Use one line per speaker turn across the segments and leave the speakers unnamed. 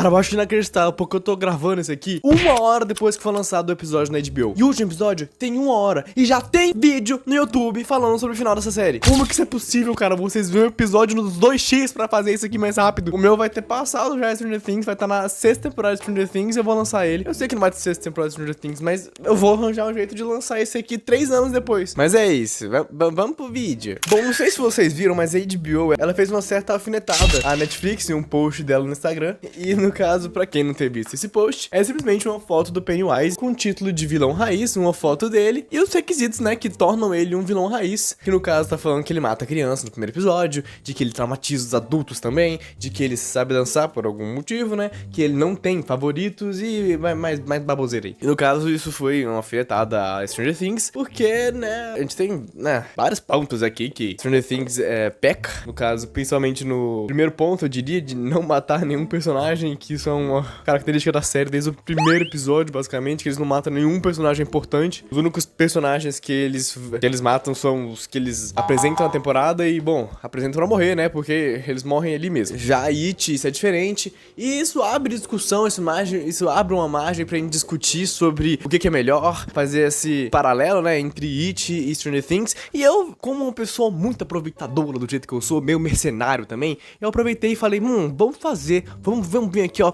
Cara, eu acho inacreditável, porque eu tô gravando isso aqui 1 hora depois que foi lançado o episódio na HBO. E o último episódio tem 1 hora e já tem vídeo no YouTube falando sobre o final dessa série. Como que isso é possível, cara? Vocês viram o episódio nos 2x pra fazer isso aqui mais rápido. O meu vai ter passado já Stranger Things, vai estar na 6ª temporada de Stranger Things e eu vou lançar ele. Eu sei que não vai ter 6ª temporada de Stranger Things, mas eu vou arranjar um jeito de lançar esse aqui 3 anos depois. Mas é isso, vamos pro vídeo. Bom, não sei se vocês viram, mas a HBO, ela fez uma certa alfinetada à Netflix em um post dela no Instagram. E no caso, pra quem não ter visto esse post, é simplesmente uma foto do Pennywise com o título de vilão raiz, uma foto dele e os requisitos, né, que tornam ele um vilão raiz. Que no caso tá falando que ele mata criança no primeiro episódio, de que ele traumatiza os adultos também, de que ele sabe dançar por algum motivo, né, que ele não tem favoritos e mais baboseira aí. E no caso, isso foi uma alfinetada a Stranger Things, porque, né, a gente tem, né, vários pontos aqui que Stranger Things peca. No caso, principalmente no primeiro ponto, eu diria, de não matar nenhum personagem, que isso é uma característica da série desde o primeiro episódio, basicamente, que eles não matam nenhum personagem importante. Os únicos personagens que eles matam são os que eles apresentam na temporada e, bom, apresentam pra morrer, né, porque eles morrem ali mesmo. Já It, isso é diferente, e isso abre discussão, isso abre uma margem pra gente discutir sobre o que é melhor, fazer esse paralelo, né, entre It e Stranger Things. E eu, como uma pessoa muito aproveitadora do jeito que eu sou, meio mercenário também, eu aproveitei e falei, vamos vir aqui, ó,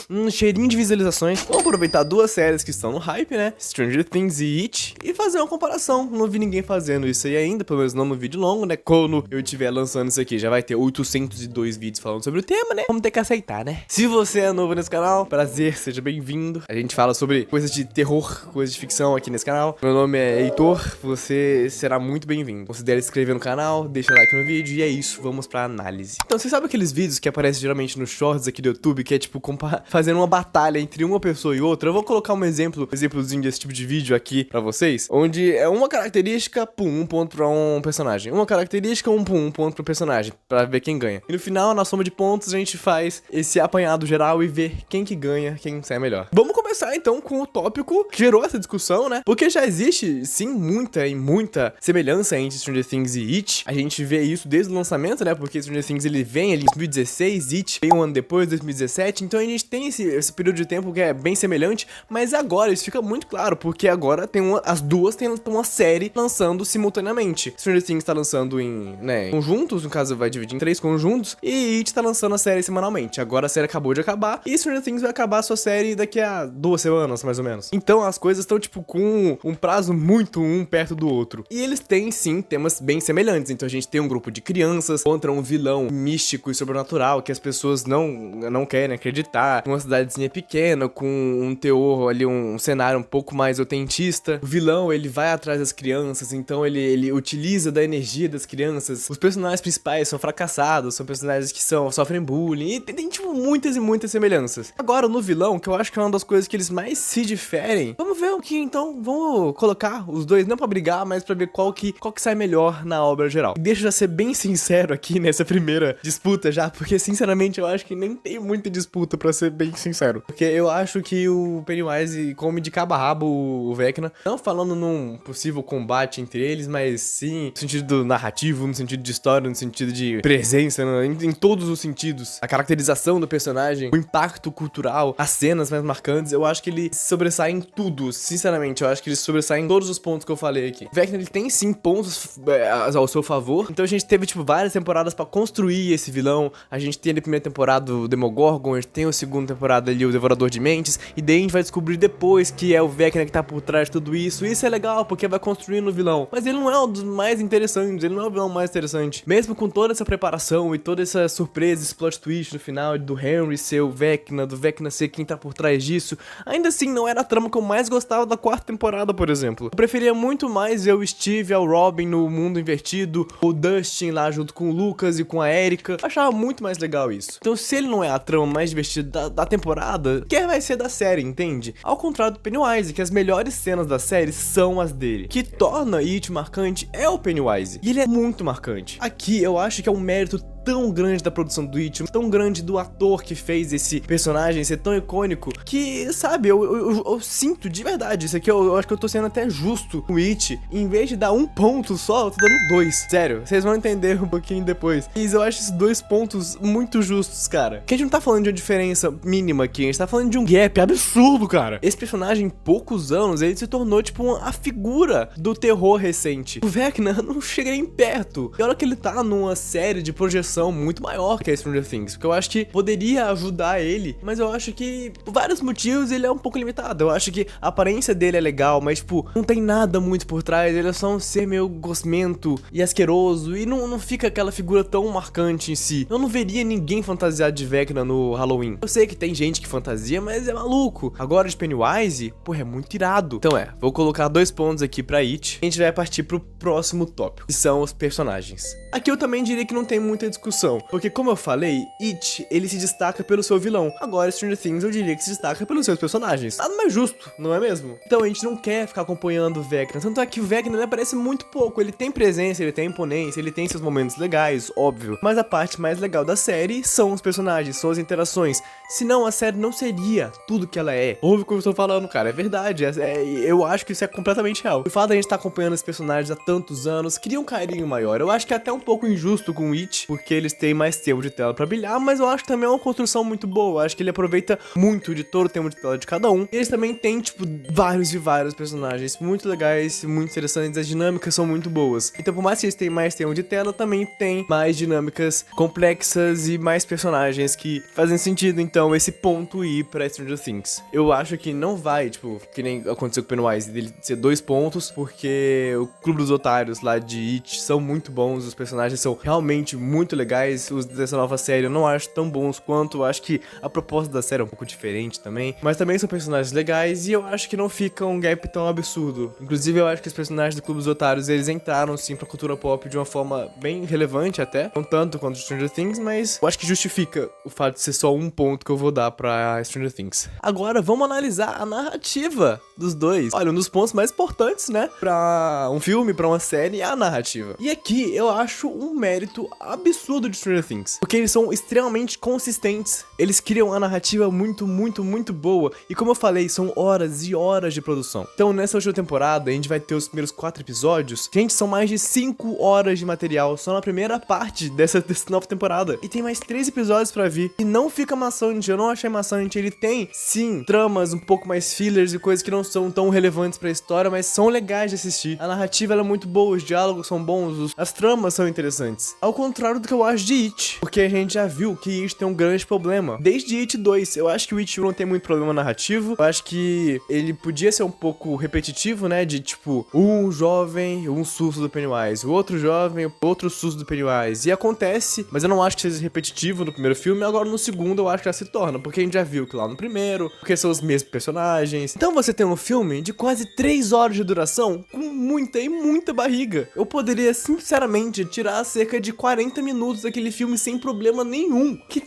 um cheirinho de visualizações. Vamos aproveitar duas séries que estão no hype, né, Stranger Things e It, e fazer uma comparação. Não vi ninguém fazendo isso aí ainda, pelo menos não no vídeo longo, né, quando eu estiver lançando isso aqui, já vai ter 802 vídeos falando sobre o tema, né, vamos ter que aceitar, né. Se você é novo nesse canal, prazer, seja bem-vindo. A gente fala sobre coisas de terror, coisas de ficção aqui nesse canal. Meu nome é Heitor, você será muito bem-vindo. Considere se inscrever no canal, deixa like no vídeo e é isso, vamos pra análise. Então, você sabe aqueles vídeos que aparecem geralmente nos shorts aqui do YouTube, que é tipo fazendo uma batalha entre uma pessoa e outra? Eu vou colocar um exemplozinho desse tipo de vídeo aqui pra vocês, onde é uma característica, pum, 1 ponto pra um personagem. Uma característica, 1 ponto pro personagem, pra ver quem ganha. E no final, na soma de pontos, a gente faz esse apanhado geral e vê quem que ganha, quem sai melhor. Vamos começar então com o tópico que gerou essa discussão, né? Porque já existe, sim, muita semelhança entre Stranger Things e It. A gente vê isso desde o lançamento, né? Porque Stranger Things ele vem ali em 2016, It vem um ano depois, 2017. Então a gente tem esse período de tempo que é bem semelhante, mas agora isso fica muito claro, porque agora as duas têm uma série lançando simultaneamente. Stranger Things tá lançando em conjuntos, no caso vai dividir em 3 conjuntos, e It tá lançando a série semanalmente. Agora a série acabou de acabar e Stranger Things vai acabar a sua série daqui a 2 semanas, mais ou menos. Então as coisas estão tipo com um prazo muito um perto do outro. E eles têm sim temas bem semelhantes. Então a gente tem um grupo de crianças contra um vilão místico e sobrenatural que as pessoas não querem acreditar. Uma cidadezinha pequena com um teor ali, um cenário um pouco mais autentista. O vilão, ele vai atrás das crianças, então ele utiliza da energia das crianças. Os personagens principais são fracassados, são personagens que sofrem bullying, e tem tipo muitas e muitas semelhanças. Agora no vilão, que eu acho que é uma das coisas que eles mais se diferem, vamos ver o que então, vamos colocar os dois, não pra brigar, mas pra ver qual que sai melhor na obra geral. E deixa eu já ser bem sincero aqui nessa primeira disputa já, porque sinceramente eu acho que nem tem muita disputa, pra ser bem sincero. Porque eu acho que o Pennywise come de cabo a rabo o Vecna, não falando num possível combate entre eles, mas sim no sentido narrativo, no sentido de história, no sentido de presença, em todos os sentidos. A caracterização do personagem, o impacto cultural, as cenas mais marcantes, eu acho que ele sobressai em tudo. Sinceramente, eu acho que ele sobressai em todos os pontos que eu falei aqui. O Vecna, ele tem sim pontos ao seu favor. Então a gente teve tipo várias temporadas pra construir esse vilão. A gente tem na primeira temporada o Demogorgon, a gente tem a segunda temporada ali o Devorador de Mentes, e daí a gente vai descobrir depois que é o Vecna que tá por trás de tudo isso. E isso é legal, porque vai construindo o vilão. Mas ele não é um dos mais interessantes, ele não é o vilão mais interessante. Mesmo com toda essa preparação e toda essa surpresa, esse plot twist no final do Henry ser o Vecna, do Vecna ser quem tá por trás disso, ainda assim não era a trama que eu mais gostava da 4ª temporada, por exemplo. Eu preferia muito mais ver o Steve e o Robin no mundo invertido, o Dustin lá junto com o Lucas e com a Erika. Eu achava muito mais legal isso. Então se ele não é a trama mais divertida da temporada, que vai ser da série, entende? Ao contrário do Pennywise, que as melhores cenas da série são as dele. Que torna It marcante é o Pennywise. E ele é muito marcante. Aqui eu acho que é um mérito tão grande da produção do It, tão grande do ator que fez esse personagem ser tão icônico, que, sabe, eu sinto de verdade, isso aqui eu acho que eu tô sendo até justo com o It, em vez de dar 1 ponto só, eu tô dando 2. Sério, vocês vão entender um pouquinho depois. Mas eu acho esses 2 pontos muito justos, cara. Porque a gente não tá falando de uma diferença mínima aqui, a gente tá falando de um gap absurdo, cara. Esse personagem, em poucos anos, ele se tornou, tipo, a figura do terror recente. O Vecna não chega nem perto. E olha que ele tá numa série de projeção muito maior que a Stranger Things, porque eu acho que poderia ajudar ele, mas eu acho que, por vários motivos, ele é um pouco limitado. Eu acho que a aparência dele é legal, mas, tipo, não tem nada muito por trás, ele é só um ser meio gosmento e asqueroso, e não fica aquela figura tão marcante em si. Eu não veria ninguém fantasiado de Vecna no Halloween. Eu sei que tem gente que fantasia, mas é maluco. Agora de Pennywise, porra, é muito irado. Então vou colocar 2 pontos aqui pra It. A gente vai partir pro próximo tópico, que são os personagens. Aqui eu também diria que não tem muita discussão, porque como eu falei, It, ele se destaca pelo seu vilão. Agora Stranger Things eu diria que se destaca pelos seus personagens. Nada mais justo, não é mesmo? Então a gente não quer ficar acompanhando o Vecna, tanto é que o Vecna ele aparece muito pouco, ele tem presença, ele tem imponência, ele tem seus momentos legais, óbvio, mas a parte mais legal da série são os personagens, são as interações, senão a série não seria tudo que ela é. Ouve o que eu estou falando, cara, é verdade, eu acho que isso é completamente real. O fato da gente estar acompanhando os personagens há tantos anos cria um carinho maior. Eu acho que é até um pouco injusto com o It, porque eles têm mais tempo de tela pra brilhar, mas eu acho que também é uma construção muito boa. Eu acho que ele aproveita muito de todo o tempo de tela de cada um. E eles também têm, tipo, vários e vários personagens muito legais, muito interessantes, as dinâmicas são muito boas. Então, por mais que eles tenham mais tempo de tela, também tem mais dinâmicas complexas e mais personagens que fazem sentido. Então, esse ponto ir pra Stranger Things. Eu acho que não vai, tipo, que nem aconteceu com o Pennywise, dele ser 2 pontos, porque o Clube dos Otários lá de It são muito bons, os personagens são realmente muito legais. Os dessa nova série eu não acho tão bons quanto, eu acho que a proposta da série é um pouco diferente também, mas também são personagens legais e eu acho que não fica um gap tão absurdo. Inclusive eu acho que os personagens do Clube dos Otários, eles entraram sim pra cultura pop de uma forma bem relevante até, não tanto quanto Stranger Things, mas eu acho que justifica o fato de ser só 1 ponto que eu vou dar pra Stranger Things. Agora vamos analisar a narrativa dos dois. Olha, um dos pontos mais importantes, né, pra um filme, pra uma série, é a narrativa. E aqui eu acho um mérito absurdo de Stranger Things, porque eles são extremamente consistentes. Eles criam uma narrativa muito, muito, muito boa. E como eu falei, são horas e horas de produção. Então nessa última temporada, a gente vai ter os primeiros 4 episódios. Gente, são mais de 5 horas de material só na primeira parte dessa nova temporada. E tem mais 3 episódios pra vir. E não fica maçante, eu não achei maçante. Ele tem, sim, tramas um pouco mais fillers e coisas que não são tão relevantes pra história, mas são legais de assistir. A narrativa ela é muito boa, os diálogos são bons, as tramas são interessantes. Ao contrário do que eu acho de It, porque a gente já viu que It tem um grande problema. Desde It 2, eu acho que o It 1 não tem muito problema narrativo. Eu acho que ele podia ser um pouco repetitivo, né? De tipo, um jovem, um susto do Pennywise, o outro jovem, outro susto do Pennywise. E acontece, mas eu não acho que seja repetitivo no primeiro filme. Agora no segundo eu acho que já se torna, porque a gente já viu que lá no primeiro, porque são os mesmos personagens. Então você tem um filme de quase 3 horas de duração com muita e muita barriga. Eu poderia sinceramente tirar cerca de 40 minutos daquele filme sem problema nenhum, que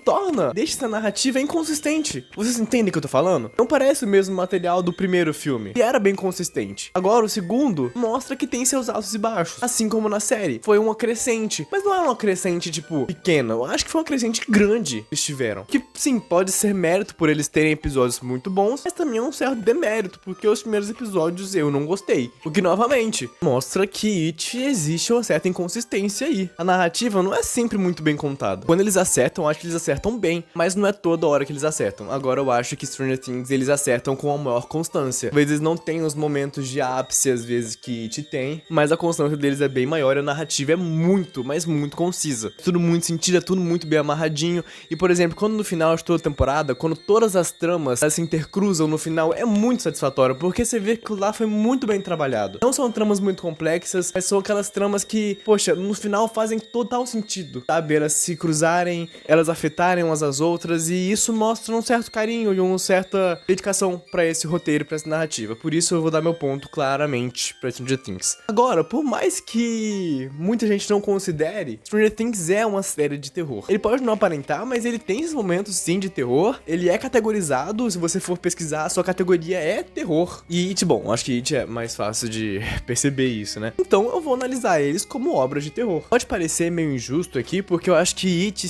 deixa essa narrativa inconsistente. Vocês entendem o que eu tô falando? Não parece o mesmo material do primeiro filme, que era bem consistente. Agora o segundo mostra que tem seus altos e baixos, assim como na série. Foi uma crescente, mas não é uma crescente tipo pequena. Eu acho que foi uma crescente grande que eles tiveram. Que sim, pode ser mérito por eles terem episódios muito bons, mas também é um certo demérito, porque os primeiros episódios eu não gostei. O que novamente mostra que It existe uma certa inconsistência aí. A narrativa não é sempre muito bem contada. Quando eles acertam, eu acho que eles acertam bem, mas não é toda hora que eles acertam. Agora eu acho que Stranger Things eles acertam com a maior constância. Às vezes não tem os momentos de ápice, às vezes que It tem, mas a constância deles é bem maior e a narrativa é muito, mas muito concisa. Tudo muito sentido, é tudo muito bem amarradinho. E por exemplo, quando no final de toda a temporada, quando todas as tramas elas se intercruzam no final, é muito satisfatório, porque você vê que lá foi muito bem trabalhado. Não são tramas muito complexas, mas são aquelas tramas que, poxa, no final fazem total sentido, sabe? Elas se cruzarem, elas afetarem umas às outras, e isso mostra um certo carinho e uma certa dedicação pra esse roteiro, pra essa narrativa. Por isso eu vou dar meu ponto claramente pra Stranger Things. Agora, por mais que muita gente não considere, Stranger Things é uma série de terror. Ele pode não aparentar, mas ele tem esses momentos sim de terror. Ele é categorizado, se você for pesquisar, a sua categoria é terror. E It, bom, acho que It é mais fácil de perceber isso, né? Então eu vou analisar eles como obras de terror. Pode parecer meio injusto aqui aqui, porque eu acho que It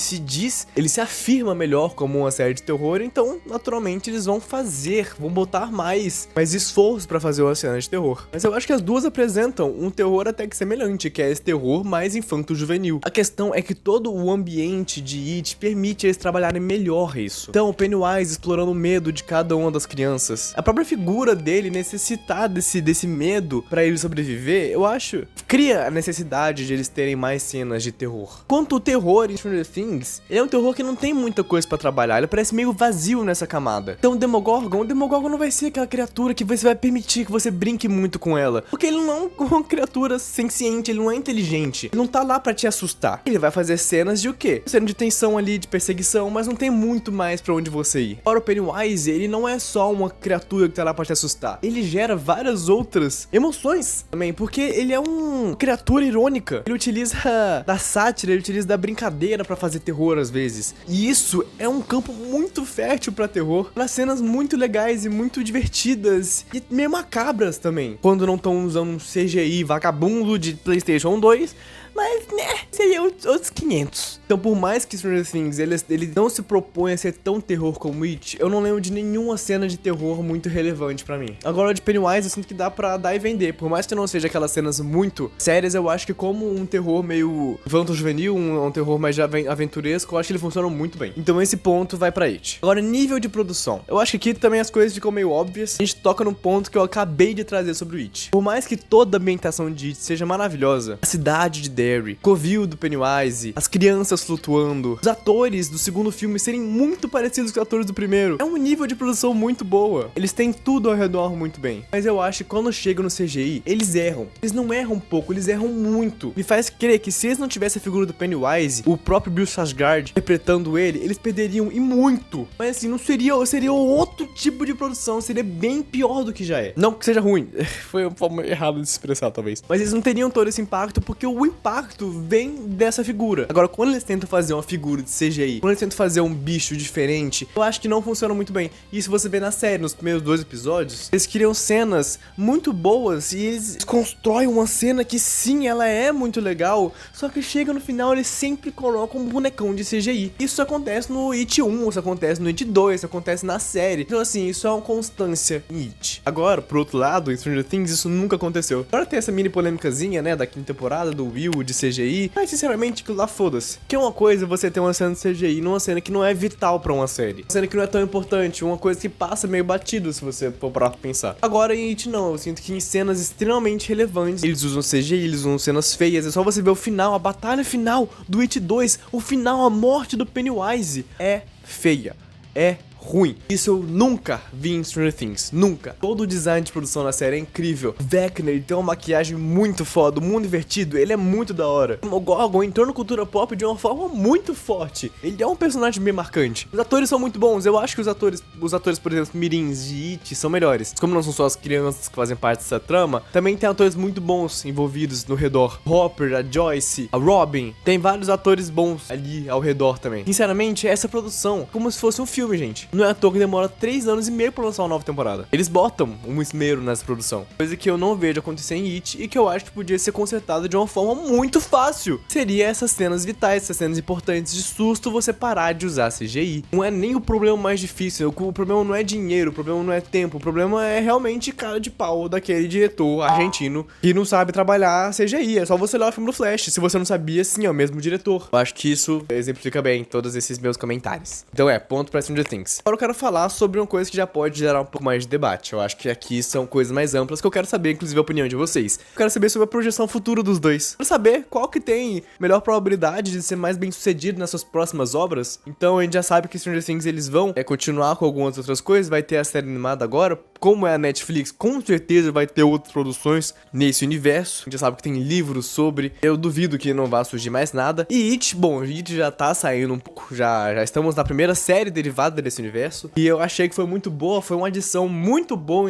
ele se afirma melhor como uma série de terror, então, naturalmente, eles vão botar mais esforço pra fazer uma cena de terror. Mas eu acho que as duas apresentam um terror até que semelhante, que é esse terror mais infanto-juvenil. A questão é que todo o ambiente de It permite eles trabalharem melhor isso. Então, o Pennywise explorando o medo de cada uma das crianças. A própria figura dele necessitar desse medo pra ele sobreviver, eu acho, cria a necessidade de eles terem mais cenas de terror. Quanto o terror em Stranger Things, ele é um terror que não tem muita coisa pra trabalhar, ele parece meio vazio nessa camada. Então o Demogorgon não vai ser aquela criatura que você vai permitir que você brinque muito com ela, porque ele não é uma criatura senciente, ele não é inteligente, ele não tá lá pra te assustar. Ele vai fazer cenas de o quê? Cena de tensão ali, de perseguição, mas não tem muito mais pra onde você ir. Ora, o Pennywise, ele não é só uma criatura que tá lá pra te assustar, ele gera várias outras emoções também, porque ele é uma criatura irônica, ele utiliza da sátira, ele utiliza da brincadeira pra fazer terror às vezes, e isso é um campo muito fértil pra terror, pra cenas muito legais e muito divertidas e meio macabras também, quando não estão usando um CGI vagabundo de PlayStation 2, mas, né, seria outros 500. Então, por mais que Stranger Things, ele não se propõe a ser tão terror como It, eu não lembro de nenhuma cena de terror muito relevante pra mim. Agora, de Pennywise, eu sinto que dá pra dar e vender. Por mais que não seja aquelas cenas muito sérias, eu acho que como um terror meio infanto-juvenil, um terror mais aventuresco, eu acho que ele funciona muito bem. Então, esse ponto vai pra It. Agora, nível de produção. Eu acho que aqui também as coisas ficam meio óbvias. A gente toca no ponto que eu acabei de trazer sobre o It. Por mais que toda a ambientação de It seja maravilhosa, a cidade de Derry, covil do Pennywise, as crianças flutuando, os atores do segundo filme serem muito parecidos com os atores do primeiro, é um nível de produção muito boa. Eles têm tudo ao redor muito bem. Mas eu acho que quando chegam no CGI, eles erram. Eles não erram pouco, eles erram muito. Me faz crer que se eles não tivessem a figura do Pennywise, o próprio Bill Skarsgård interpretando ele, eles perderiam e muito. Mas assim, não seria outro tipo de produção, seria bem pior do que já é. Não que seja ruim, foi uma forma errada de se expressar talvez. Mas eles não teriam todo esse impacto porque o impacto vem dessa figura. Agora, quando eles tentam fazer uma figura de CGI, quando eles tentam fazer um bicho diferente, eu acho que não funciona muito bem. Isso você vê na série, nos primeiros 2 episódios, eles criam cenas muito boas e eles constroem uma cena que sim, ela é muito legal, só que chega no final eles sempre colocam um bonecão de CGI. Isso acontece no It 1, isso acontece no It 2, isso acontece na série. Então assim, isso é uma constância em It. Agora, por outro lado, em Stranger Things, isso nunca aconteceu. Agora tem essa mini polêmicazinha, né, da 5ª temporada do Will de CGI, mas sinceramente aquilo lá foda-se. Que é uma coisa você ter uma cena de CGI numa cena que não é vital pra uma série, uma cena que não é tão importante, uma coisa que passa meio batido se você for pra pensar. Agora em It não, eu sinto que em cenas extremamente relevantes eles usam CGI, eles usam cenas feias, é só você ver o final, a batalha final do It 2, o final, a morte do Pennywise é feia, é ruim. Isso eu nunca vi em Stranger Things, nunca. Todo o design de produção da série é incrível. Vecna, ele tem uma maquiagem muito foda, o mundo invertido, ele é muito da hora. O Gorgon entrou na cultura pop de uma forma muito forte. Ele é um personagem bem marcante. Os atores são muito bons, eu acho que os atores, por exemplo, mirins de It são melhores. Como não são só as crianças que fazem parte dessa trama, também tem atores muito bons envolvidos no redor. Hopper, a Joyce, a Robin, tem vários atores bons ali ao redor também. Sinceramente, essa produção, como se fosse um filme, gente. Não é à toa que demora 3 anos e meio pra lançar uma nova temporada. Eles botam um esmero nessa produção, coisa que eu não vejo acontecer em It e que eu acho que podia ser consertada de uma forma muito fácil. Seria essas cenas vitais, essas cenas importantes de susto, você parar de usar CGI. Não é nem o problema mais difícil, o problema não é dinheiro, o problema não é tempo, o problema é realmente cara de pau daquele diretor argentino que não sabe trabalhar CGI. É só você olhar o filme do Flash, se você não sabia, sim, é o mesmo diretor. Eu acho que isso exemplifica bem todos esses meus comentários. Então ponto pra Stranger Things. Agora eu quero falar sobre uma coisa que já pode gerar um pouco mais de debate. Eu acho que aqui são coisas mais amplas que eu quero saber, inclusive, a opinião de vocês. Eu quero saber sobre a projeção futura dos dois. Quero saber qual que tem melhor probabilidade de ser mais bem sucedido nas suas próximas obras. Então a gente já sabe que Stranger Things eles vão continuar com algumas outras coisas. Vai ter a série animada agora. Como é a Netflix, com certeza vai ter outras produções nesse universo. A gente já sabe que tem livros sobre. Eu duvido que não vá surgir mais nada. E It, bom, It já tá saindo um pouco. Já estamos na primeira série derivada desse universo. E eu achei que foi muito boa, foi uma adição muito boa.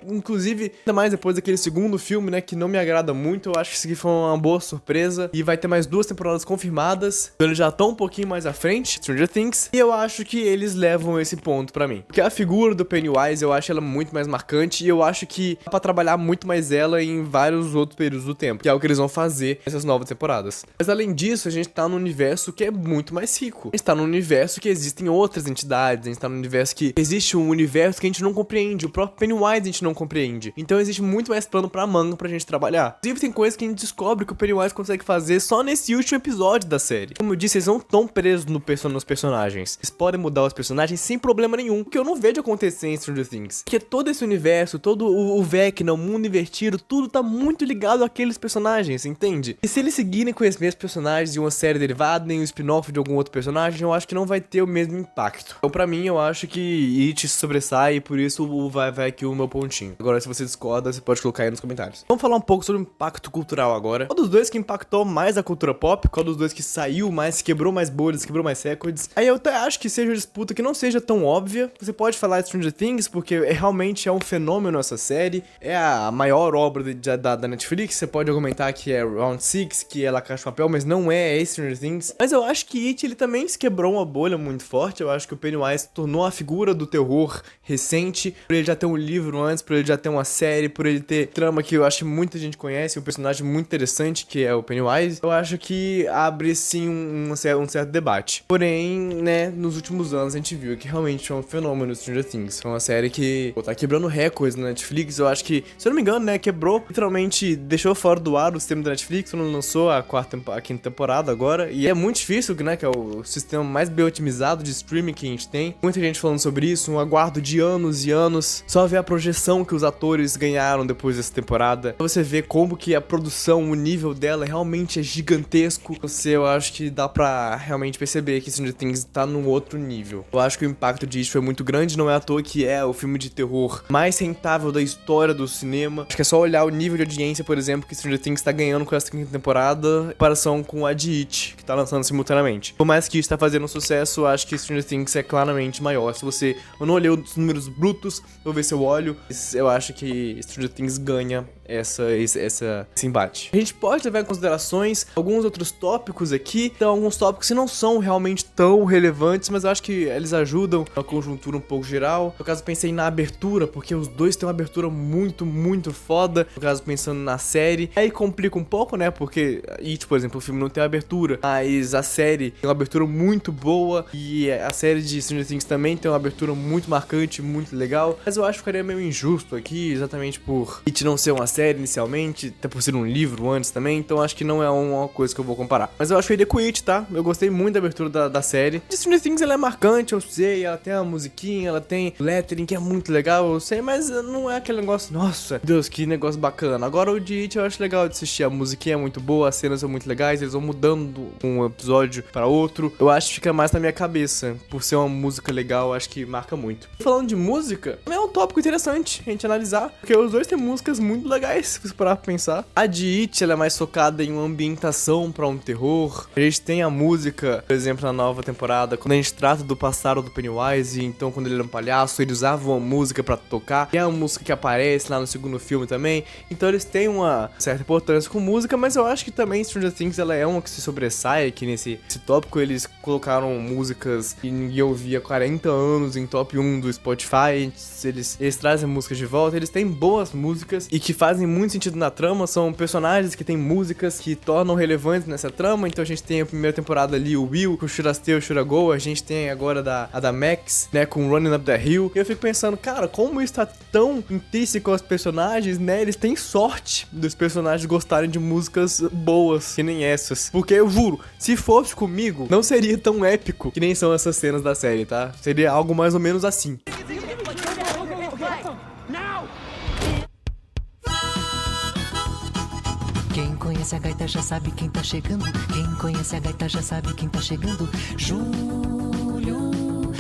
Inclusive, ainda mais depois daquele segundo filme, né, que não me agrada muito. Eu acho que isso aqui foi uma boa surpresa. E vai ter mais 2 temporadas confirmadas. Então eles já estão um pouquinho mais à frente, Stranger Things. E eu acho que eles levam esse ponto pra mim. Porque a figura do Pennywise, eu acho ela muito mais marcante e eu acho que dá pra trabalhar muito mais ela em vários outros períodos do tempo, que é o que eles vão fazer nessas novas temporadas. Mas além disso, a gente tá num universo que é muito mais rico. A gente tá num universo que existem outras entidades, a gente tá num universo que existe um universo que a gente não compreende, o próprio Pennywise a gente não compreende. Então existe muito mais plano pra manga pra gente trabalhar. Inclusive tem coisas que a gente descobre que o Pennywise consegue fazer só nesse último episódio da série. Como eu disse, eles não estão presos nos personagens. Eles podem mudar os personagens sem problema nenhum, que eu não vejo acontecer em Stranger Things. Porque todo esse universo, todo o Vecna, o mundo invertido, tudo tá muito ligado àqueles personagens, entende? E se eles seguirem com esses mesmos personagens em uma série derivada, nem um spin-off de algum outro personagem, eu acho que não vai ter o mesmo impacto. Então pra mim, eu acho que It sobressai e por isso vai aqui o meu pontinho. Agora, se você discorda, você pode colocar aí nos comentários. Vamos falar um pouco sobre o impacto cultural agora. Qual dos dois que impactou mais a cultura pop? Qual dos dois que saiu mais, quebrou mais bolhas, quebrou mais recordes? Aí eu até acho que seja uma disputa que não seja tão óbvia. Você pode falar de Stranger Things, porque realmente é um fenômeno essa série. É a maior obra da Netflix. Você pode argumentar que é Round 6, que é La Casa de Papel, mas não é Stranger Things. Mas eu acho que It, ele também se quebrou uma bolha muito forte. Eu acho que o Pennywise tornou a figura do terror recente, por ele já ter um livro antes, por ele já ter uma série, por ele ter trama que eu acho que muita gente conhece, um personagem muito interessante que é o Pennywise. Eu acho que abre sim um certo debate. Porém, né, nos últimos anos a gente viu que realmente é um fenômeno Stranger Things. Foi uma série que tá quebrando recordes na Netflix. Eu acho que, se eu não me engano, né, quebrou, literalmente deixou fora do ar o sistema da Netflix quando lançou a quinta temporada agora. E é muito difícil, né, que é o sistema mais bem otimizado de streaming que a gente tem. Muita gente falando sobre isso, um aguardo de anos e anos. Só ver a projeção que os atores ganharam depois dessa temporada. Você vê como que a produção, o nível dela realmente é gigantesco. Eu acho que dá pra realmente perceber que Stranger Things tá num outro nível. Eu acho que o impacto disso foi muito grande, não é à toa que é o filme de terror mais rentável da história do cinema. Acho que é só olhar o nível de audiência, por exemplo, que Stranger Things tá ganhando com essa quinta temporada, em comparação com a de It, que tá lançando simultaneamente. Por mais que It tá fazendo um sucesso, eu acho que Stranger Things é claramente maior. Se você não olhou os números brutos, vou ver se eu olho, eu acho que Stranger Things ganha esse embate. A gente pode levar em considerações alguns outros tópicos aqui, então alguns tópicos que não são realmente tão relevantes, mas eu acho que eles ajudam na conjuntura um pouco geral. No caso, pensei na abertura, porque os dois têm uma abertura muito, muito foda. No caso, pensando na série, aí complica um pouco, né, porque It, por exemplo, o filme não tem abertura, mas a série tem uma abertura muito boa, e a série de Stranger Things também tem uma abertura muito marcante, muito legal, mas eu acho que ficaria meio injusto aqui, exatamente por It não ser uma série inicialmente, até por ser um livro antes também, então acho que não é uma coisa que eu vou comparar. Mas eu acho que eu iria com It, tá? Eu gostei muito da abertura da série. De Stranger Things, ela é marcante, eu sei, ela tem uma musiquinha, ela tem lettering, que é muito legal, eu sei, mas não é aquele negócio, nossa, Deus, que negócio bacana. Agora o de It eu acho legal de assistir, a musiquinha é muito boa, as cenas são muito legais, eles vão mudando um episódio para outro. Eu acho que fica mais na minha cabeça, por ser uma música legal, acho que marca muito. Falando de música, é um tópico interessante a gente analisar, porque os dois têm músicas muito legais, se você parar pra pensar. A de It, ela é mais focada em uma ambientação pra um terror. A gente tem a música, por exemplo, na nova temporada, quando a gente trata do passado do Pennywise, então quando ele era um palhaço, eles usavam a música pra tocar, e é a música que aparece lá no segundo filme também, então eles têm uma certa importância com música, mas eu acho que também Stranger Things, ela é uma que se sobressai aqui nesse tópico. Eles colocaram músicas que ninguém ouvia há 40 anos em top 1 do Spotify, eles trazem músicas de volta, eles têm boas músicas e que fazem muito sentido na trama, são personagens que têm músicas que tornam relevantes nessa trama. Então a gente tem a primeira temporada ali, o Will, com o Should I Stay or Should I Go, a gente tem agora a da Max, né, com Running Up the Hill, e eu fico pensando, cara, como isso tá tão intrínseco aos personagens, né, eles têm sorte dos personagens gostarem de músicas boas, que nem essas, porque eu juro, se fosse comigo, não seria tão épico que nem são essas cenas da série, tá? Seria algo mais ou menos assim.
Quem conhece a gaita já sabe quem tá chegando. Quem conhece a gaita já sabe quem tá chegando. Júlio.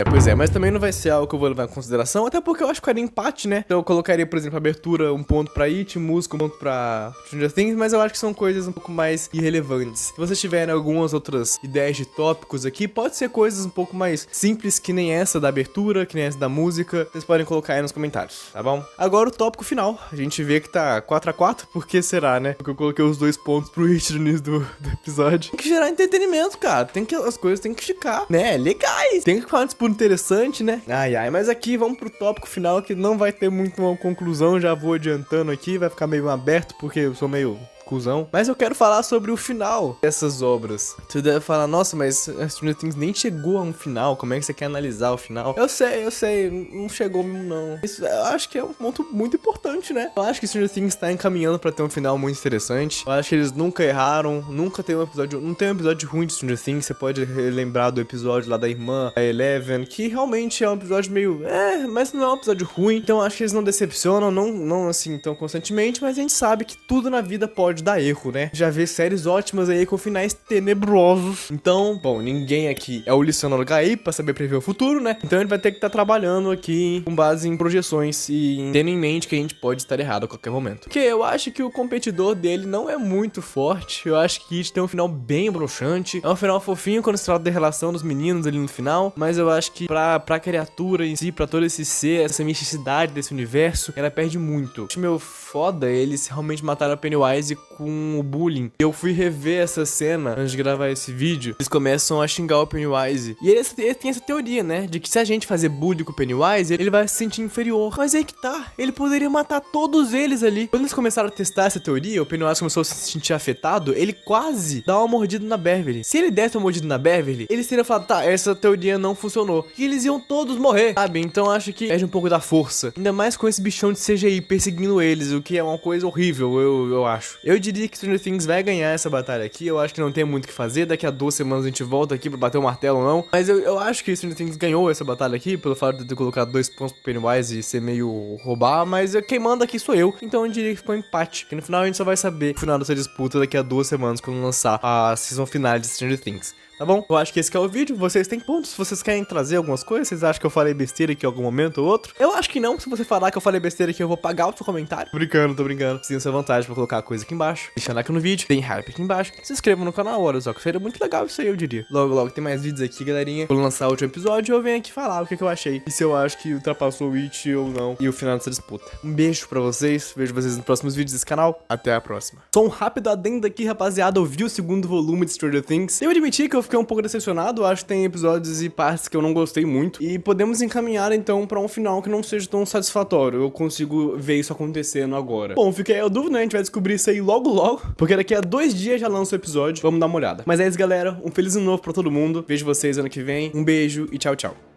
Pois é, mas também não vai ser algo que eu vou levar em consideração, até porque eu acho que ficaria empate, né? Então eu colocaria, por exemplo, abertura, um ponto pra It, música, um ponto pra Stranger Things, mas eu acho que são coisas um pouco mais irrelevantes. Se vocês tiverem algumas outras ideias de tópicos aqui, pode ser coisas um pouco mais simples, que nem essa da abertura, que nem essa da música, vocês podem colocar aí nos comentários, tá bom? Agora o tópico final, a gente vê que tá 4-4, por que será, né? Porque eu coloquei os 2 pontos pro It no início do episódio. Tem que gerar entretenimento, cara, as coisas têm que ficar, né, legais. Tem que ficar uma disputa interessante, né? Ai, mas aqui vamos pro tópico final, que não vai ter muito uma conclusão, já vou adiantando aqui, vai ficar meio aberto, porque eu sou meio cuzão. Mas eu quero falar sobre o final dessas obras. Você deve falar, nossa, mas Stranger Things nem chegou a um final, como é que você quer analisar o final? Eu sei, não chegou mesmo não. Isso, eu acho que é um ponto muito importante, né? Eu acho que Stranger Things tá encaminhando pra ter um final muito interessante. Eu acho que eles nunca erraram, nunca tem um episódio, não tem um episódio ruim de Stranger Things. Você pode lembrar do episódio lá da irmã, a Eleven, que realmente é um episódio meio, mas não é um episódio ruim. Então eu acho que eles não decepcionam, não assim tão constantemente, mas a gente sabe que tudo na vida pode dar erro, né? Já vê séries ótimas aí com finais tenebrosos. Então, bom, ninguém aqui é o Licionador HI pra saber prever o futuro, né? Então ele vai ter que estar trabalhando aqui com base em projeções e tendo em mente que a gente pode estar errado a qualquer momento. Porque eu acho que o competidor dele não é muito forte. Eu acho que It tem um final bem broxante. É um final fofinho quando se trata da relação dos meninos ali no final, mas eu acho que pra criatura em si, pra todo esse ser, essa misticidade desse universo, ela perde muito. Acho meio foda eles realmente mataram a Pennywise com o bullying. Eu fui rever essa cena antes de gravar esse vídeo. Eles começam a xingar o Pennywise. E eles têm essa teoria, né? De que se a gente fazer bullying com o Pennywise, ele vai se sentir inferior. Mas aí que tá. Ele poderia matar todos eles ali. Quando eles começaram a testar essa teoria, o Pennywise começou a se sentir afetado. Ele quase dá uma mordida na Beverly. Se ele desse uma mordida na Beverly, eles teriam falado, tá, essa teoria não funcionou. E eles iam todos morrer, sabe? Então acho que perde um pouco da força. Ainda mais com esse bichão de CGI perseguindo eles, o que é uma coisa horrível, eu acho. Eu diria que Stranger Things vai ganhar essa batalha aqui. Eu acho que não tem muito o que fazer. Daqui a 2 semanas a gente volta aqui pra bater o martelo ou não. Mas eu acho que Stranger Things ganhou essa batalha aqui, pelo fato de ter colocado 2 pontos pro Pennywise e ser meio roubar. Mas quem manda aqui sou eu. Então eu diria que ficou um empate. Que no final a gente só vai saber o final dessa disputa daqui a 2 semanas, quando lançar a season final de Stranger Things. Tá bom? Eu acho que esse que é o vídeo. Vocês têm pontos? Vocês querem trazer algumas coisas? Vocês acham que eu falei besteira aqui em algum momento ou outro? Eu acho que não. Se você falar que eu falei besteira aqui, eu vou pagar o seu comentário. Tô brincando. Sinta sua vontade pra colocar a coisa aqui embaixo. Deixa like no vídeo. Tem hype aqui embaixo. Se inscreva no canal, olha só, que seria muito legal isso aí, eu diria. Logo tem mais vídeos aqui, galerinha. Vou lançar o último episódio e eu venho aqui falar o que eu achei. E se eu acho que ultrapassou o It ou não. E o final dessa disputa. Um beijo pra vocês. Vejo vocês nos próximos vídeos desse canal. Até a próxima. Só um rápido adendo aqui, rapaziada. Eu vi o segundo volume de Stranger Things. Eu admiti que eu fiquei um pouco decepcionado. Acho que tem episódios e partes que eu não gostei muito. E podemos encaminhar então pra um final que não seja tão satisfatório. Eu consigo ver isso acontecendo agora. Bom, fiquei aí a dúvida, né? A gente vai descobrir isso aí logo. Porque daqui a 2 dias já lança o episódio. Vamos dar uma olhada. Mas é isso, galera. Um feliz ano novo pra todo mundo. Vejo vocês ano que vem. Um beijo e tchau, tchau.